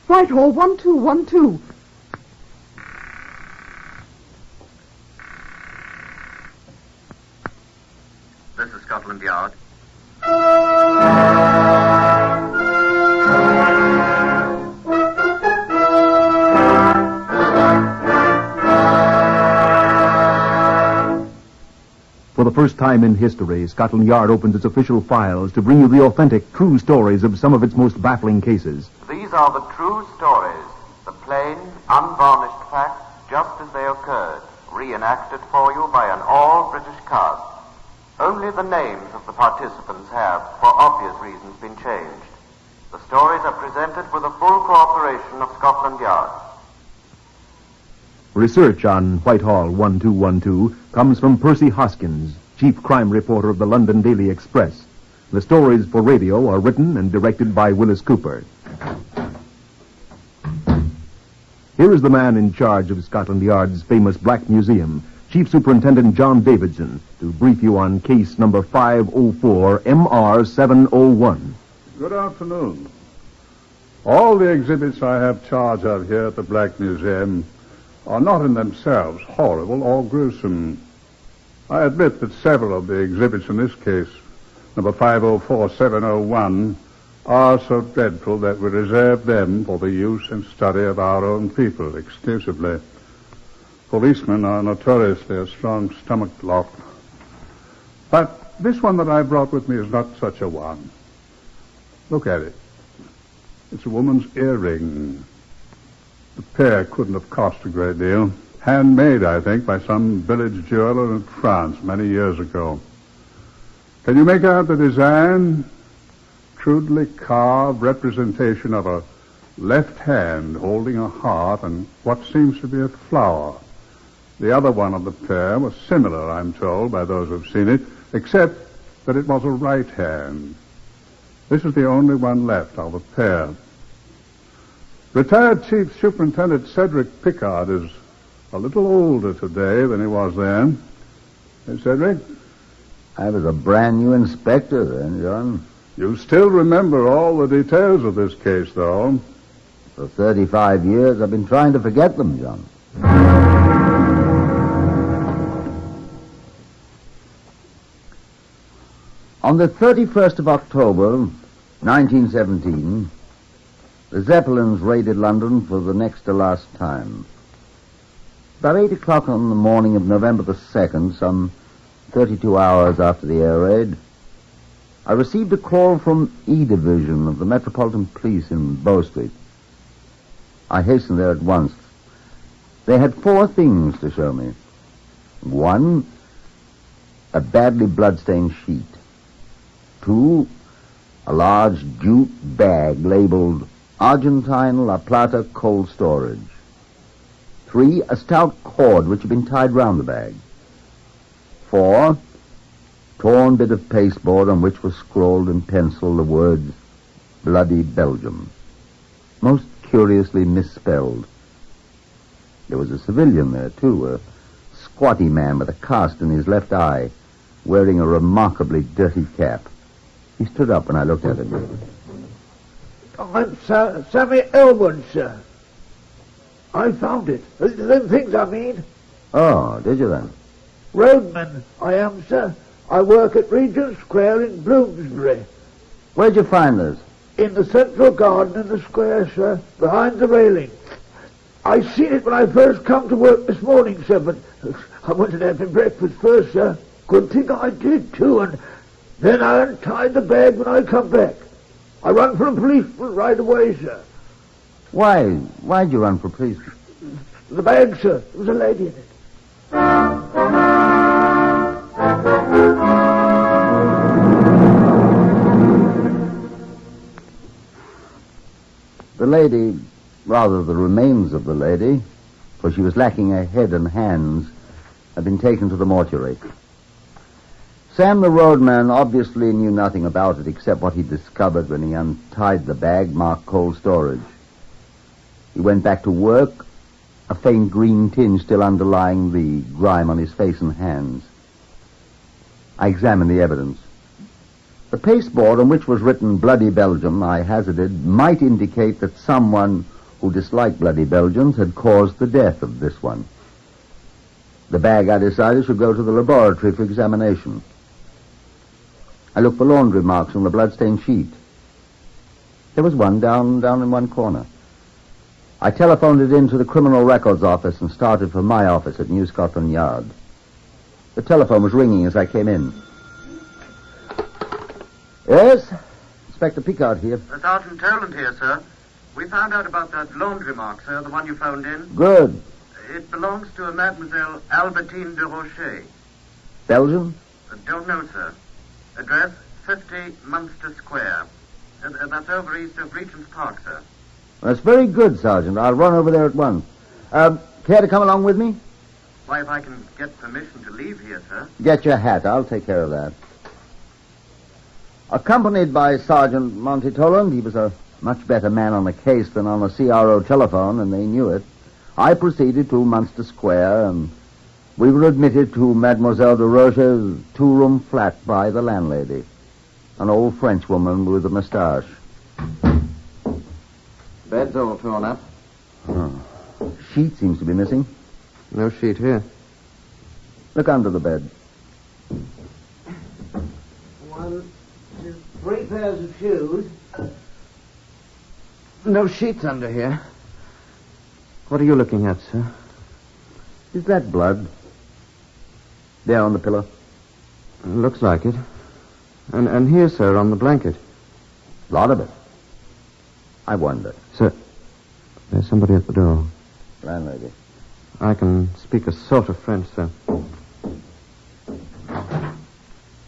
Whitehall-1212. This is Scotland Yard. For the first time in history, Scotland Yard opens its official files to bring you the authentic, true stories of some of its most baffling cases. These are the true stories, the plain, unvarnished facts, just as they occurred, reenacted for you by an all-British cast. Only the names of the participants have, for obvious reasons, been changed. The stories are presented with the full cooperation of Scotland Yard. Research on Whitehall 1212 comes from Percy Hoskins, chief crime reporter of the London Daily Express. The stories for radio are written and directed by Willis Cooper. Here is the man in charge of Scotland Yard's famous Black Museum, Chief Superintendent John Davidson, to brief you on case number 504 MR701. Good afternoon. All the exhibits I have charge of here at the Black Museum are not in themselves horrible or gruesome. I admit that several of the exhibits in this case, number 504701, are so dreadful that we reserve them for the use and study of our own people exclusively. Policemen are notoriously a strong stomach lot. But this one that I brought with me is not such a one. Look at it. It's a woman's earring. The pair couldn't have cost a great deal. Handmade, I think, by some village jeweler in France many years ago. Can you make out the design? Crudely carved representation of a left hand holding a heart and what seems to be a flower. The other one of the pair was similar, I'm told, by those who've seen it, except that it was a right hand. This is the only one left of the pair. Retired Chief Superintendent Cedric Pickard is a little older today than he was then. Hey, Cedric? I was a brand new inspector then, John. You still remember all the details of this case, though. For 35 years, I've been trying to forget them, John. On the 31st of October, 1917, the Zeppelins raided London for the next to last time. About 8 o'clock on the morning of November the 2nd, some 32 hours after the air raid, I received a call from E Division of the Metropolitan Police in Bow Street. I hastened there at once. They had 4 things to show me. 1, a badly bloodstained sheet. 2, a large jute bag labeled Argentine La Plata Cold Storage. 3, a stout cord which had been tied round the bag. 4, torn bit of pasteboard on which was scrawled in pencil the words, Bloody Belgium. Most curiously misspelled. There was a civilian there, too, a squatty man with a cast in his left eye, wearing a remarkably dirty cap. He stood up when I looked at him. I'm Sammy Elwood, sir. I found it. Them things, I mean. Oh, did you then? Roadman, I am, sir. I work at Regent Square in Bloomsbury. Where'd you find this? In the central garden in the square, sir, behind the railing. I seen it when I first come to work this morning, sir, but I wanted to have my breakfast first, sir. Good thing I did, too, and then I untied the bag when I come back. I run for a policeman right away, sir. Why'd you run for police? The bag, sir. There was a lady in it. The lady, rather the remains of the lady, for she was lacking a head and hands, had been taken to the mortuary. Sam the roadman obviously knew nothing about it except what he discovered when he untied the bag marked cold storage. He went back to work, a faint green tinge still underlying the grime on his face and hands. I examined the evidence. The pasteboard on which was written Bloody Belgium, I hazarded, might indicate that someone who disliked Bloody Belgians had caused the death of this one. The bag, I decided, should go to the laboratory for examination. I looked for laundry marks on the bloodstained sheet. There was one down in one corner. I telephoned it in to the Criminal Records Office and started for my office at New Scotland Yard. The telephone was ringing as I came in. Yes? Inspector Picard here. Sergeant Toland here, sir. We found out about that laundry mark, sir, the one you phoned in. Good. It belongs to a Mademoiselle Albertine de Rocher. Belgian? Don't know, sir. Address 50 Munster Square. That's over east of Regent's Park, sir. That's very good, Sergeant. I'll run over there at once. Care to come along with me? Why, if I can get permission to leave here, sir. Get your hat. I'll take care of that. Accompanied by Sergeant Monty Toland, he was a much better man on the case than on a CRO telephone, and they knew it. I proceeded to Munster Square, and we were admitted to Mademoiselle de Rocher's two-room flat by the landlady, an old Frenchwoman with a moustache. Bed's all torn up. Oh. Sheet seems to be missing. No sheet here. Look under the bed. 1, 2, 3 pairs of shoes. No sheets under here. What are you looking at, sir? Is that blood? There on the pillow. Looks like it. And here, sir, on the blanket. A lot of it. I wonder. Sir, there's somebody at the door. Landlady. I can speak a sort of French, sir.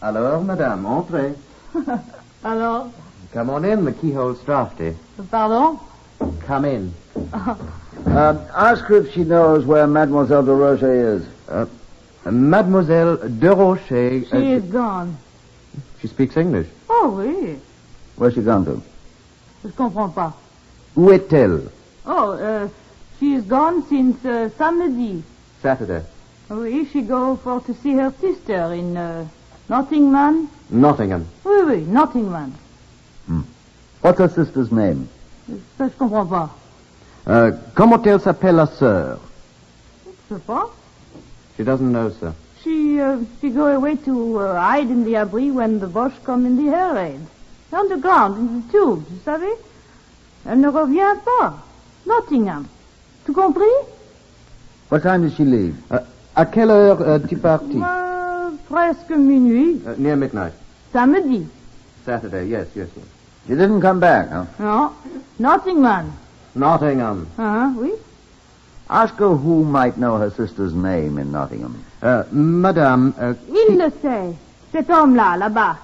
Alors, madame, entrez. Alors? Come on in, the keyhole's drafty. Pardon? Come in. Ask her if she knows where Mademoiselle de Rocher is. Mademoiselle de Rocher... She is gone. She speaks English. Oh, oui. Where's she gone to? Je comprends pas. Où est-elle? Oh, she is gone since samedi. Saturday. Oui, she go for to see her sister in Nottingham. Nottingham. Oui, oui, Nottingham. What's her sister's name? Ça, je comprends pas. Comment elle s'appelle la sœur? Je sais pas. She doesn't know, sir. She go away to hide in the abri when the Boche come in the air raid. Underground, in the tubes, vous savez? Elle ne revient pas. Nottingham. Tu compris? What time did she leave? À quelle heure tu parti? Presque minuit. Near midnight. Samedi. Saturday, yes. She didn't come back, huh? No. Nottingham. Nottingham. Oui. Ask her who might know her sister's name in Nottingham. Madame... Il le sait. Cet homme-là, là-bas.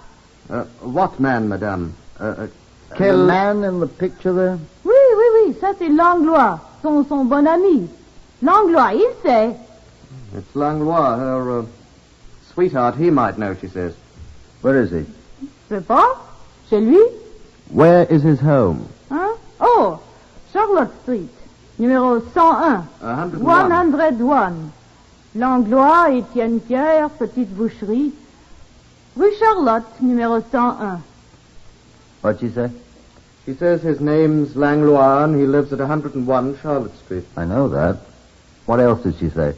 What man, madame? The man in the picture there? Oui. Ça, c'est Langlois. Son bon ami. Langlois, il sait. It's Langlois, her sweetheart. He might know, she says. Where is he? Je sais pas. Chez lui. Where is his home? Hein? Oh, Charlotte Street. Numéro 101. 101. Langlois, Étienne Pierre, Petite Boucherie. Rue Charlotte, numéro 101. What'd she say? She says his name's Langlois and he lives at 101 Charlotte Street. I know that. What else did she say?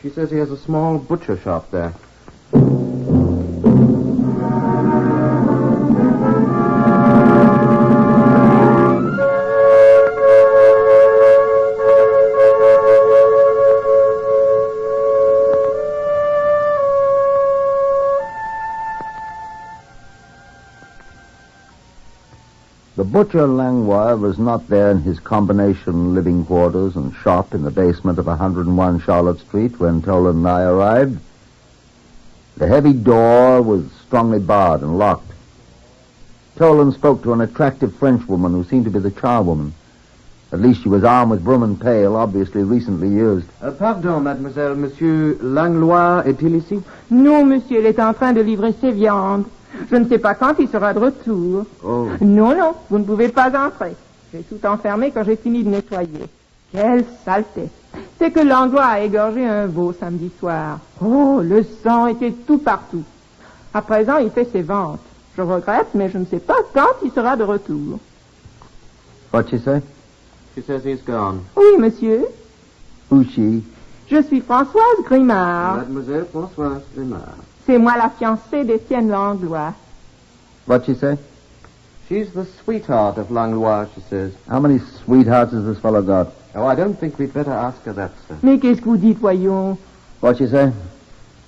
She says he has a small butcher shop there. The butcher Langlois was not there in his combination living quarters and shop in the basement of 101 Charlotte Street when Toland and I arrived. The heavy door was strongly barred and locked. Toland spoke to an attractive Frenchwoman who seemed to be the charwoman. At least she was armed with broom and pail, obviously recently used. Pardon, mademoiselle, monsieur Langlois est-il ici? Non, monsieur, il est en train de livrer ses viandes. Je ne sais pas quand il sera de retour. Oh. Non, vous ne pouvez pas entrer. J'ai tout enfermé quand j'ai fini de nettoyer. Quelle saleté. C'est que Langlois a égorgé un veau samedi soir. Oh, le sang était tout partout. À présent, il fait ses ventes. Je regrette, mais je ne sais pas quand il sera de retour. What'd she say? She says he's gone. Oui, monsieur. Who's she? Je suis Françoise Grimard. Mademoiselle Françoise Grimard. C'est moi la fiancée d'Étienne Langlois. What'd she say? She's the sweetheart of Langlois, she says. How many sweethearts has this fellow got? Oh, I don't think we'd better ask her that, sir. Mais qu'est-ce que vous dites, voyons? What'd she say?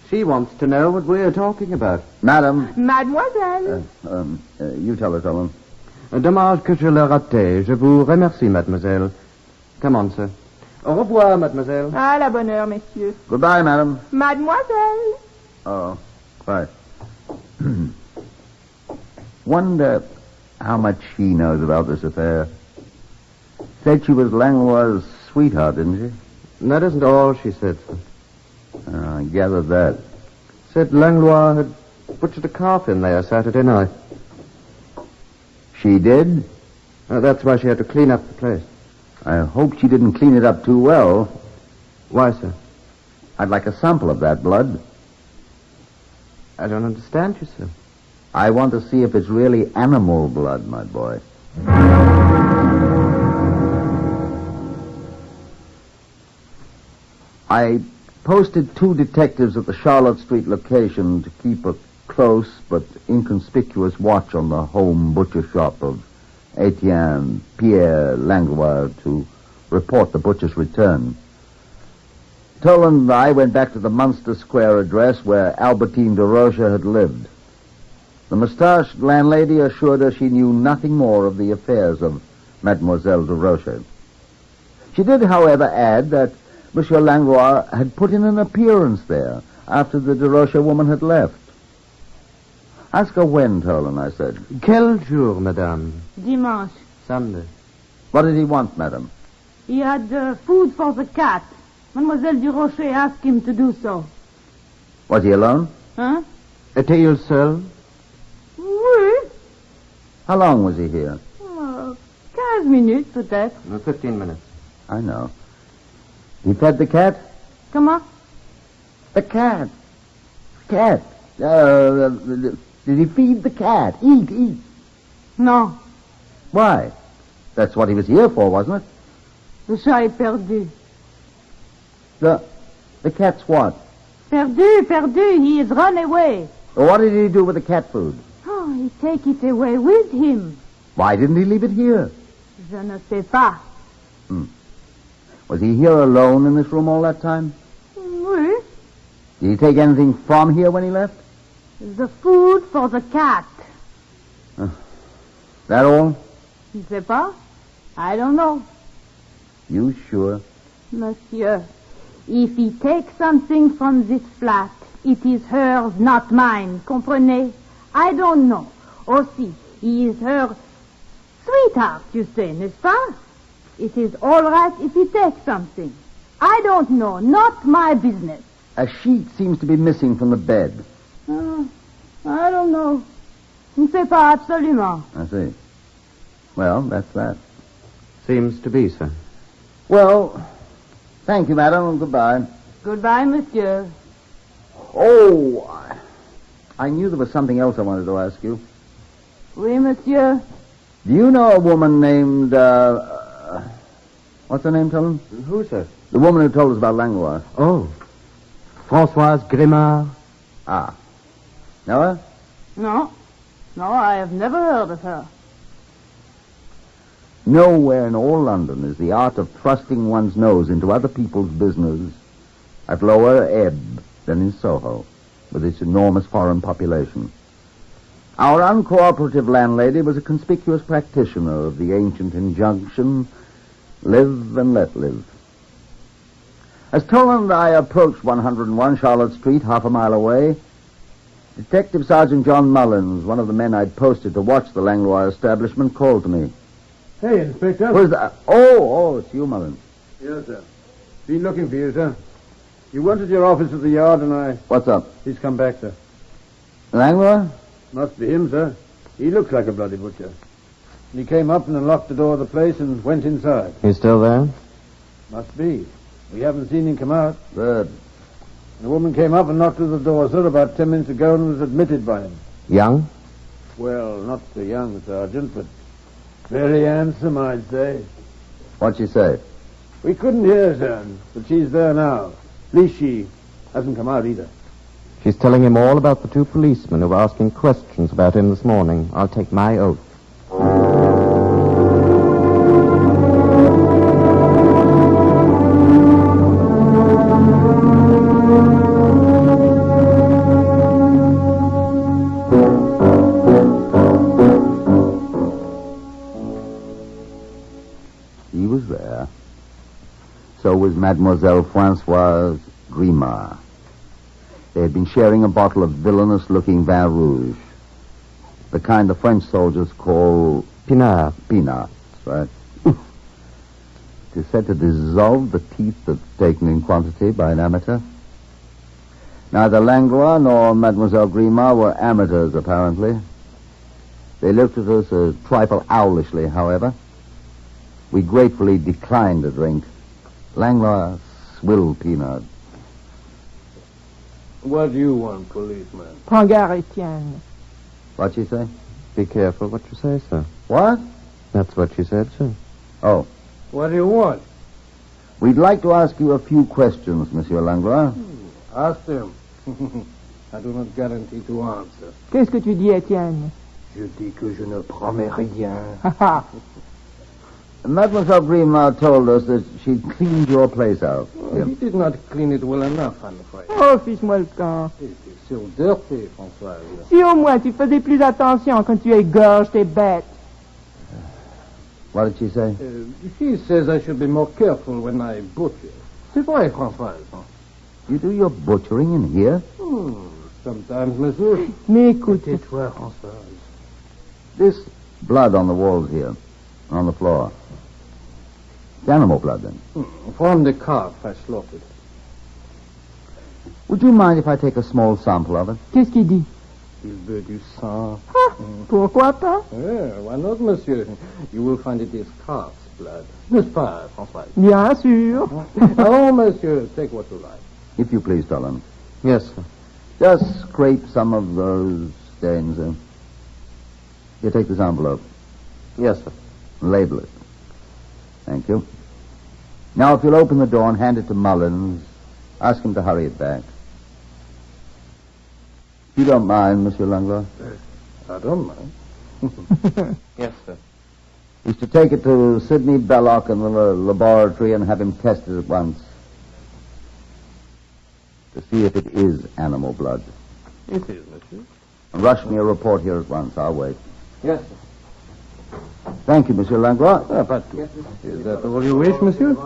She wants to know what we're talking about. Madam. Mademoiselle. You tell her, Colin. Dommage que je l'ai raté. Je vous remercie, mademoiselle. Come on, sir. Au revoir, mademoiselle. À la bonne heure, messieurs. Goodbye, madam. Mademoiselle. Oh, right. Wonder how much she knows about this affair. Said she was Langlois' sweetheart, didn't she? That isn't all she said, sir. I gathered that. Said Langlois had butchered a calf in there Saturday night. She did? That's why she had to clean up the place. I hope she didn't clean it up too well. Why, sir? I'd like a sample of that blood. I don't understand you, sir. I want to see if it's really animal blood, my boy. I posted 2 detectives at the Charlotte Street location to keep a close but inconspicuous watch on the home butcher shop of Etienne Pierre Langlois to report the butcher's return. Toland and I went back to the Munster Square address where Albertine de Rocha had lived. The mustached landlady assured her she knew nothing more of the affairs of Mademoiselle de Rocha. She did, however, add that Monsieur Langlois had put in an appearance there after the de Rocha woman had left. Ask her when, Toland, I said. Quel jour, madame? Dimanche. Sunday. What did he want, madam? He had food for the cat. Mademoiselle Durocher asked him to do so. Was he alone? Huh? Était-il seul? Oui. How long was he here? 15 minutes, peut-être. 15 minutes. I know. He fed the cat? Comment? The cat. Cat. Did he feed the cat? Eat. Non. Why? That's what he was here for, wasn't it? Le chat est perdu. The cat's what? Perdu. He is run away. Well, what did he do with the cat food? Oh, he take it away with him. Why didn't he leave it here? Je ne sais pas. Was he here alone in this room all that time? Oui. Did he take anything from here when he left? The food for the cat. That all? Je ne sais pas. I don't know. You sure? Monsieur, if he takes something from this flat, it is hers, not mine. Comprenez? I don't know. Aussi, he is her sweetheart, you say, n'est-ce pas? It is all right if he takes something. I don't know. Not my business. A sheet seems to be missing from the bed. I don't know. Je ne sais pas absolument. I see. Well, that's that. Seems to be, sir. Well, thank you, madam, and goodbye. Goodbye, monsieur. Oh, I knew there was something else I wanted to ask you. Oui, monsieur. Do you know a woman named, what's her name, Toland? Who, sir? The woman who told us about Langlois. Oh, Françoise Grimard. Ah. Know her? No, I have never heard of her. Nowhere in all London is the art of thrusting one's nose into other people's business at lower ebb than in Soho, with its enormous foreign population. Our uncooperative landlady was a conspicuous practitioner of the ancient injunction, live and let live. As Toland and I approached 101 Charlotte Street, half a mile away, Detective Sergeant John Mullins, one of the men I'd posted to watch the Langlois establishment, called to me. Hey, Inspector. Who's that? Oh, it's you, Mullins. Yes, sir. Been looking for you, sir. You went to your office at the yard and I... What's up? He's come back, sir. Langlois? Must be him, sir. He looks like a bloody butcher. He came up and unlocked the door of the place and went inside. He's still there? Must be. We haven't seen him come out. Good. The woman came up and knocked at the door, sir, about 10 minutes ago and was admitted by him. Young? Well, not so young, Sergeant, but very handsome, I'd say. What'd she say? We couldn't hear, son, but she's there now. At least she hasn't come out either. She's telling him all about the two policemen who were asking questions about him this morning. I'll take my oath. He was there. So was Mademoiselle Francoise Grimard. They had been sharing a bottle of villainous-looking vin rouge, the kind the French soldiers call Pinard. Pinard. That's right. It is said to dissolve the teeth if taken in quantity by an amateur. Neither Langlois nor Mademoiselle Grimard were amateurs, apparently. They looked at us a trifle owlishly, however. We gratefully declined a drink. Langlois swilled Pinard. What do you want, policeman? Prends garde, Etienne. What'd she say? Be careful what you say, sir. What? That's what she said, sir. Oh. What do you want? We'd like to ask you a few questions, Monsieur Langlois. Ask them. I do not guarantee to answer. Qu'est-ce que tu dis, Etienne? Je dis que je ne promets rien. Mademoiselle Grimard told us that she cleaned your place out. He did not clean it well enough, I'm afraid. Oh, fiche-moi le camp. It is so dirty, Françoise. Si au moins tu faisais plus attention quand tu égorges tes bêtes. What did she say? She says I should be more careful when I butcher. C'est vrai, Françoise. You do your butchering in here? Sometimes, monsieur. Mais écoute, Tais-toi, Françoise. This blood on the walls here, on the floor. It's animal blood, then. From the calf I slaughtered. Would you mind if I take a small sample of it? qu'est-ce qu'il dit? Il veut du sang. Pourquoi pas? Yeah, why not, monsieur? You will find it is calf's blood. N'est-ce pas, Françoise? Bien sûr. Oh, monsieur, take what you like. If you please, Dolan. Yes, sir. Just scrape some of those stains in. Here, take this envelope. Yes, sir. Label it. Thank you. Now, if you'll open the door and hand it to Mullins, ask him to hurry it back. You don't mind, Monsieur Langlois? I don't mind. Yes, sir. He's to take it to Sidney Belloc in the laboratory and have him tested at once to see if it is animal blood. It is, monsieur. Rush me a report here at once. I'll wait. Yes, sir. Thank you, Monsieur Langlois. Is that all you wish, monsieur?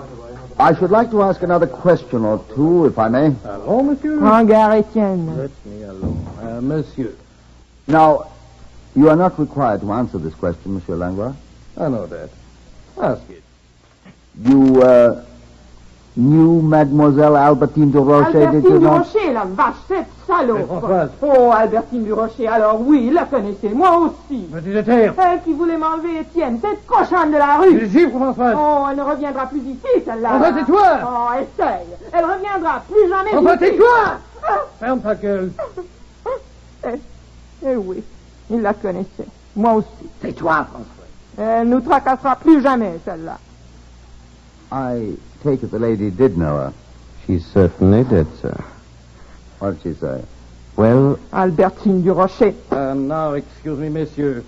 I should like to ask another question or two, if I may. Hello, monsieur? Prends garde, Etienne. Let me alone. Monsieur. Now, you are not required to answer this question, Monsieur Langlois. I know that. Ask it. You, knew Mademoiselle Albertine de Rocher, did you Albertine du not? Rocher, la vache, cette salope. Françoise. Oh, Albertine du Rocher, alors oui, la connaissez, moi aussi. Vas-y de taire. Elle qui voulait m'enlever Étienne, cette cochonne de la rue. Tu gifles, Françoise. Oh, elle ne reviendra plus ici, celle-là. Enfin, tais-toi. Oh, essaye. Elle reviendra plus jamais Enfin, ici. tais-toi. Ferme ta gueule. Eh oui, il la connaissait. Moi aussi. Tais-toi, Françoise. Elle nous tracassera plus jamais, celle-là. I take it the lady did know her. She certainly did, sir. What did she say? Well, Albertine du Rocher. Now, excuse me, monsieur.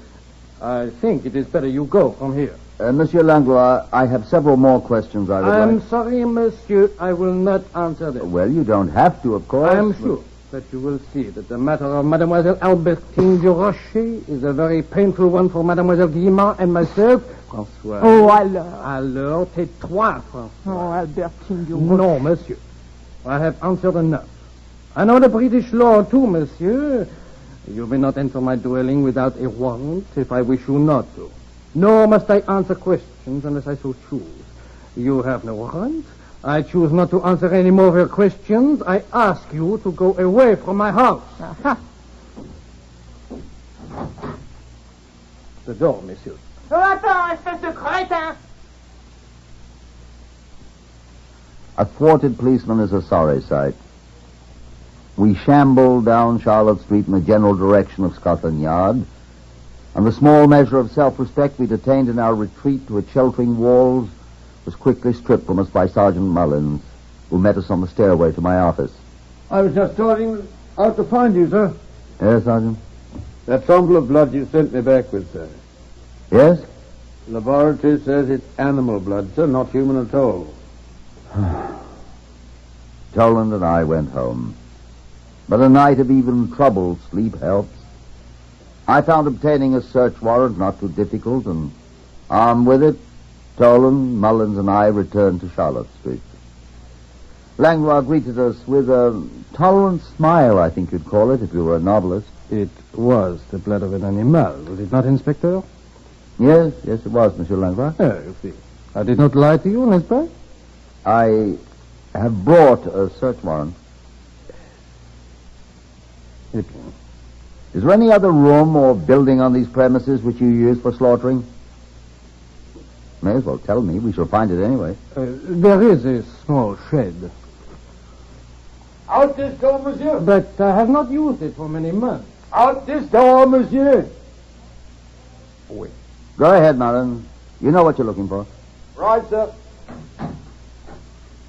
I think it is better you go from here. Monsieur Langlois, I have several more questions I would I'm like... sorry, monsieur. I will not answer them. Well, you don't have to, of course. I am sure that you will see that the matter of Mademoiselle Albertine du Rocher is a very painful one for Mademoiselle Guillemard and myself. François. Oh, alors. Alors, tais-toi, François. Oh, Albertine du Rocher. No, monsieur. I have answered enough. I know the British law, too, monsieur. You may not enter my dwelling without a warrant if I wish you not to. Nor must I answer questions unless I so choose. You have no warrant. I choose not to answer any more of your questions. I ask you to go away from my house. Aha. The door, monsieur. Oh, attends, espèce de crétin. A thwarted policeman is a sorry sight. We shambled down Charlotte Street in the general direction of Scotland Yard and the small measure of self-respect we'd attained in our retreat to its sheltering walls was quickly stripped from us by Sergeant Mullins, who met us on the stairway to my office. I was just starting out to find you, sir. Yes, Sergeant? That sample of blood you sent me back with, sir. Yes? The laboratory says it's animal blood, sir, not human at all. Toland and I went home. But a night of even troubled sleep helps. I found obtaining a search warrant not too difficult, and armed with it, Toland, Mullins, and I returned to Charlotte Street. Langlois greeted us with a tolerant smile, I think you'd call it, if you were a novelist. It was the blood of an animal, was it not, Inspector? Yes, it was, Monsieur Langlois. You see. I did not lie to you, n'est-ce pas? I have brought a search warrant. Is there any other room or building on these premises which you use for slaughtering? May as well tell me. We shall find it anyway. There is a small shed. Out this door, monsieur. But I have not used it for many months. Out this door, monsieur. Wait. Go ahead, Mullins. You know what you're looking for. Right, sir.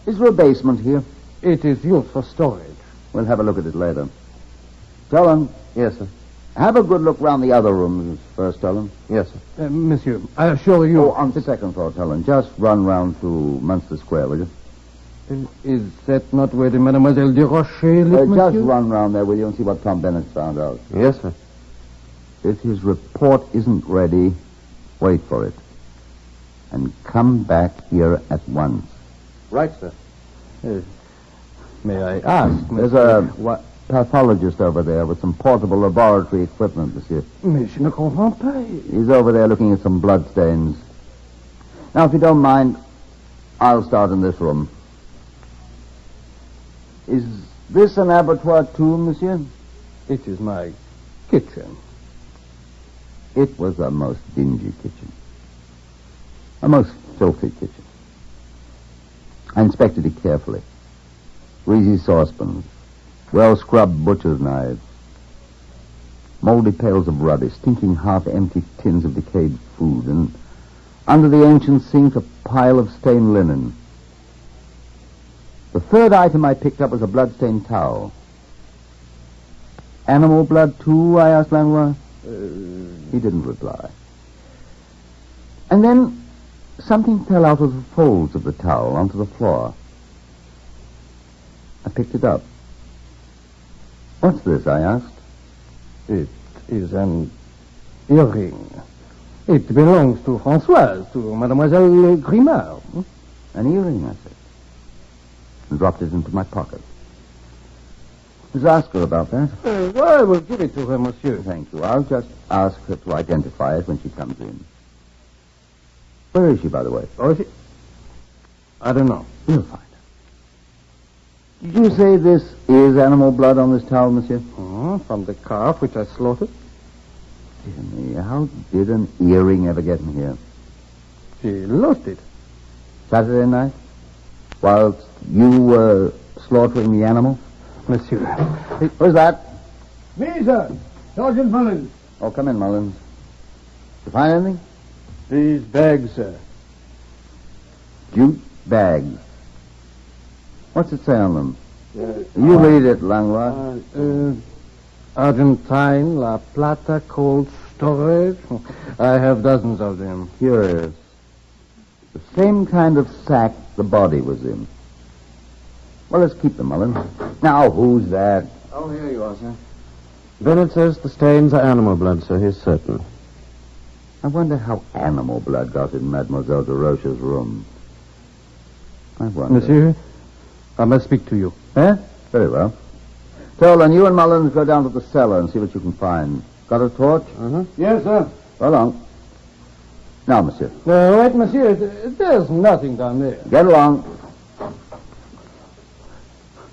Is there a basement here? It is used for storage. We'll have a look at it later. Toland. Yes, sir. Have a good look round the other rooms first, Toland. Yes, sir. Monsieur, I assure you... Oh, on the second floor, Toland. Just run round to Munster Square, will you? Is that not where the Mademoiselle de Rocher lives, Just monsieur? run round there, will you, and see what Tom Bennett's found out. Yes, sir. If his report isn't ready, wait for it. And come back here at once. Right, sir. May I ask, There's a pathologist over there with some portable laboratory equipment, monsieur. Mais je ne comprends pas. He's over there looking at some blood stains. Now, if you don't mind, I'll start in this room. Is this an abattoir too, monsieur? It is my kitchen. It was a most dingy kitchen. A most filthy kitchen. I inspected it carefully. Greasy saucepans, well-scrubbed butcher's knives, moldy pails of rubbish, stinking half-empty tins of decayed food, and under the ancient sink a pile of stained linen. The third item I picked up was a blood-stained towel. Animal blood, too, I asked Langlois. He didn't reply. And then something fell out of the folds of the towel onto the floor. I picked it up. What's this, I asked. It is an earring. It belongs to Françoise, to Mademoiselle Grimard. An earring, I said, and dropped it into my pocket. Just ask her about that. I will give it to her, monsieur. Thank you. I'll just ask her to identify it when she comes in. Where is she, by the way? Oh, is she? I don't know. We'll find her. Did you say this is animal blood on this towel, monsieur? From the calf which I slaughtered. Dear me, how did an earring ever get in here? She lost it. Saturday night? Whilst you were slaughtering the animal? Monsieur. Who's that? Me, sir. Sergeant Mullins. Oh, come in, Mullins. Did you find anything? These bags, sir. Jute bags. What's it say on them? You read it, Langlois. Argentine, La Plata, cold storage. I have dozens of them. Curious. The same kind of sack the body was in. Well, let's keep them, Mullins. Now, who's that? Oh, here you are, sir. Bennett says the stains are animal blood, sir. He's certain. I wonder how animal blood got in Mademoiselle de Roche's room. I wonder. Monsieur, I must speak to you. Eh? Very well. Toland, you and Mullins go down to the cellar and see what you can find. Got a torch? Yes, sir. So long. Now, monsieur. Wait, monsieur. There's nothing down there. Get along.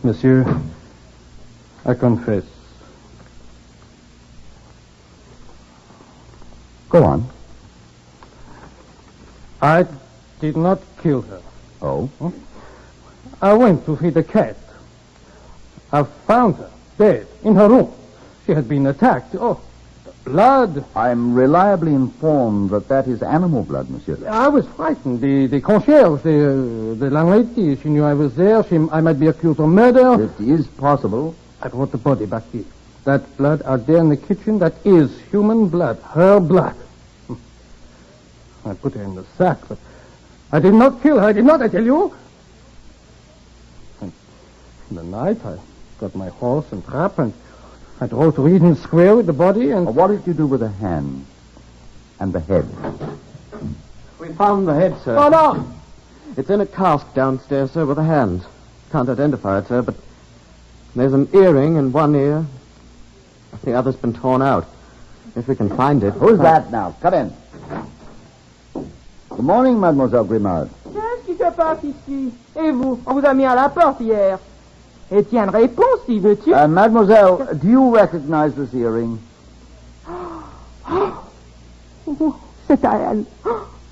Monsieur, I confess. Go on. I did not kill her. Oh? I went to feed the cat. I found her dead in her room. She had been attacked. Oh, Blood? I'm reliably informed that is animal blood, monsieur. I was frightened. The concierge, the landlady, she knew I was there. I might be accused of murder. It is possible. I brought the body back here. That blood out there in the kitchen, that is human blood. Her blood. I put her in the sack, but I did not kill her. I did not, I tell you. And in the night, I got my horse and trap, and I drove to Regent Square with the body, and... What did you do with the hand and the head? We found the head, sir. Oh, no! It's in a cask downstairs, sir, with a hand. Can't identify it, sir, but there's an earring in one ear. The other's been torn out. If we can find it... Who's that now? Come in. Good morning, Mademoiselle Grimard. Qu'est-ce qui se passe ici? Et vous? On vous a mis à la porte hier. Et tiens, réponds si veux-tu. Mademoiselle, do you recognize this earring? Oh, c'est à elle.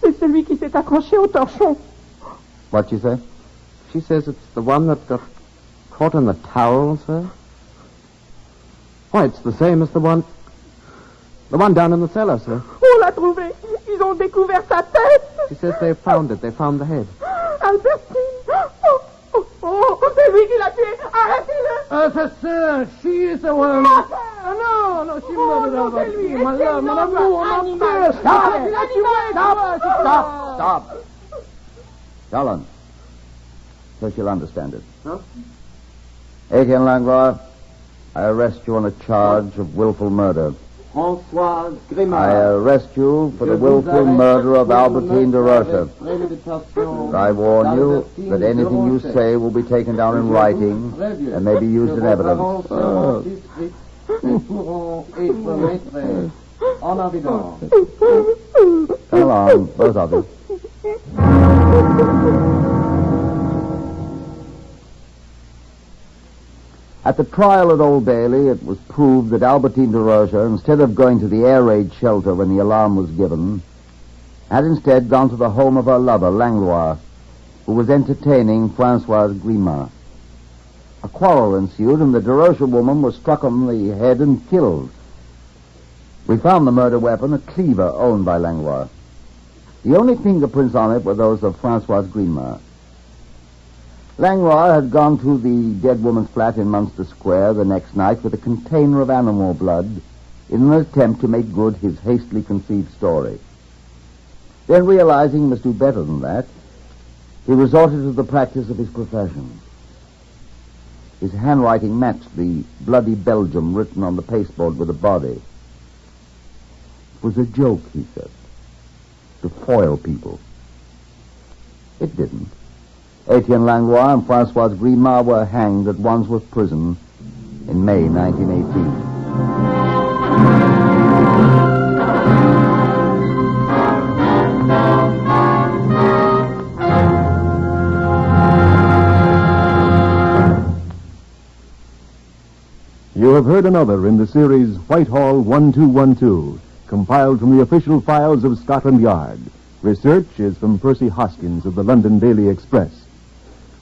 C'est celui qui s'est accroché au torchon. What'd you say? She says it's the one that got caught in the towel, sir. Why, it's the same as the one down in the cellar, sir. On l'a trouvé. Ils ont découvert sa tête. She says they found it. They found the head. Albertine. Oh, c'est lui qui l'a tué. Arrêtez-le. C'est ça. She is the one. Oh, no, she murdered Albertine. My love, mon amour, mon père. Stop. Helen. So she'll understand it. Huh? Etienne Langlois, I arrest you on a charge of willful murder. François Grimard. I arrest you for the willful murder of Albertine de Rocha. I warn you that anything you say will be taken down in writing and may be used in evidence. Come along, both of you. At the trial at Old Bailey, it was proved that Albertine de Rocha, instead of going to the air raid shelter when the alarm was given, had instead gone to the home of her lover, Langlois, who was entertaining Francoise Grimard. A quarrel ensued, and the de Rocha woman was struck on the head and killed. We found the murder weapon, a cleaver owned by Langlois. The only fingerprints on it were those of Francoise Grimard. Langlois had gone to the dead woman's flat in Munster Square the next night with a container of animal blood in an attempt to make good his hastily conceived story. Then, realizing he must do better than that, he resorted to the practice of his profession. His handwriting matched the bloody Belgium written on the pasteboard with the body. It was a joke, he said, to foil people. It didn't. Etienne Langlois and Francoise Grimard were hanged at Wandsworth Prison in May 1918. You have heard another in the series Whitehall-1212, compiled from the official files of Scotland Yard. Research is from Percy Hoskins of the London Daily Express.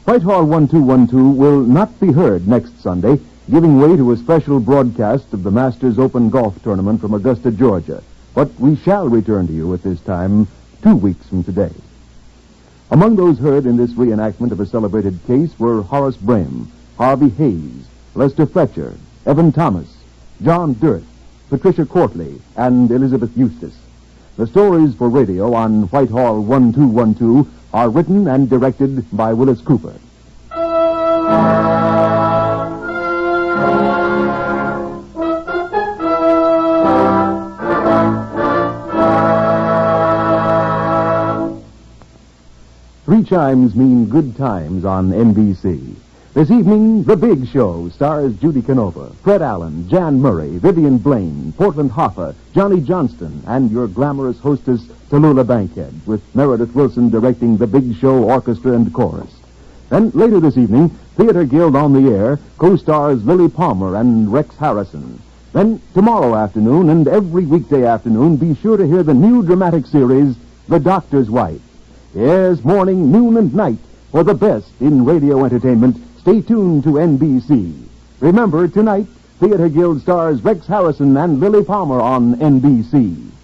Whitehall-1212 will not be heard next Sunday, giving way to a special broadcast of the Masters Open Golf Tournament from Augusta, Georgia. But we shall return to you at this time 2 weeks from today. Among those heard in this reenactment of a celebrated case were Horace Brame, Harvey Hayes, Lester Fletcher, Evan Thomas, John Dirth, Patricia Courtley, and Elizabeth Eustace. The stories for radio on Whitehall-1212 are written and directed by Willis Cooper. Three chimes mean good times on NBC. This evening, The Big Show stars Judy Canova, Fred Allen, Jan Murray, Vivian Blaine, Portland Hoffa, Johnny Johnston, and your glamorous hostess, Tallulah Bankhead, with Meredith Wilson directing The Big Show Orchestra and Chorus. Then, later this evening, Theater Guild on the Air co-stars Lily Palmer and Rex Harrison. Then, tomorrow afternoon and every weekday afternoon, be sure to hear the new dramatic series, The Doctor's Wife. Yes, morning, noon, and night for the best in radio entertainment. Stay tuned to NBC. Remember, tonight, Theater Guild stars Rex Harrison and Lily Palmer on NBC.